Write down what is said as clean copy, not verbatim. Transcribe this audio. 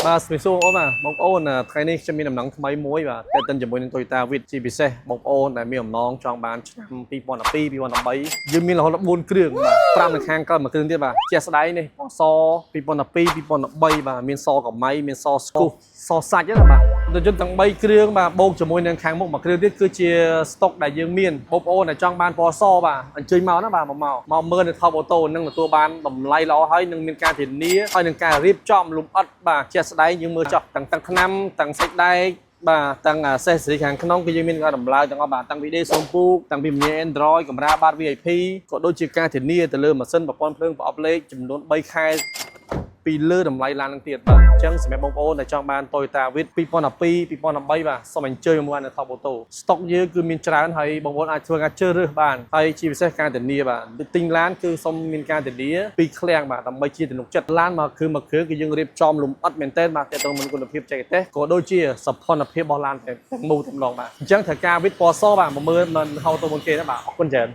បាទស្មីសួរបងប្អូនថ្ងៃនេះខ្ញុំមានដំណឹងថ្មីមួយបាទតែតិនជាមួយនឹង Toyota Vitz ជាពិសេសបងប្អូនដែលមានអំណងចង់បានឆ្នាំ2012 2013យើងមានរហូតដល់4គ្រឿងបាទ5នៅខាងកើតមួយគ្រឿងទៀតបាទជាក់ស្ដែងនេះពណ៌ស2012 2013បាទមានសកម្មៃមានសស្គុះសសាច់ណាបាទរថយន្តទាំង3គ្រឿងបាទបូកជាមួយនឹងខាងមុខមួយគ្រឿងទៀតគឺជាស្តុកដែលយើងមានបងប្អូនដែលចង់បានពណ៌សបាទអញ្ជើញមកណាបាទមកមើលនៅ Top Auto នឹងទទួលបានតម្លៃល្អហើយនឹងមានការធានាហើយនឹងការរៀបចំលម្អិតបាទជាក់ស្ដែងយើងមើលចោះទាំងឆ្នាំទាំងសាច់ដែកបាទទាំងសេសសេរីខាងក្នុងគឺយើងមានការតម្លើងទាំងអស់បាទទាំងវីដេអូសូមពូកទាំងពីមាន Android កាមេរ៉ាបាត VIP ក៏ដូចជាការធានាទៅលើម៉ាស៊ីនប្រព័ន្ធភ្លើងប្រអប់លេខចំនួន3ខែពីលើតម្លៃឡាននឹងទៀតបាទអញ្ចឹងសម្រាប់បងប្អូនដែលចង់បាន Toyota Vitz 2012 2013បាទសូមអញ្ជើញមកនៅ Top Auto ស្តុកយើងគឺមានច្រើនហើយបងប្អូនអាចធ្វើការជ្រើសរើសបានហើយជាពិសេសការធានាបាទទិញឡានគឺសូមមានការធានាពីឃ្លាំងបាទដើម្បីជាទំនុកចិត្តឡានមកគឺមួយគ្រឿងគឺយើងរៀបចំលម្អិតមែនទែនបាទទាក់ទងនឹងគុណភាពបច្ចេកទេសក៏ដូចជាសោភ័ណភាពរបស់ឡានទាំងមូលទាំងឡងបាទអញ្ចឹងត្រូវការ Vitz ពណ៌សបាទមកមើលមិនហៅទៅមុនគេណាបាទអរគុណច្រើន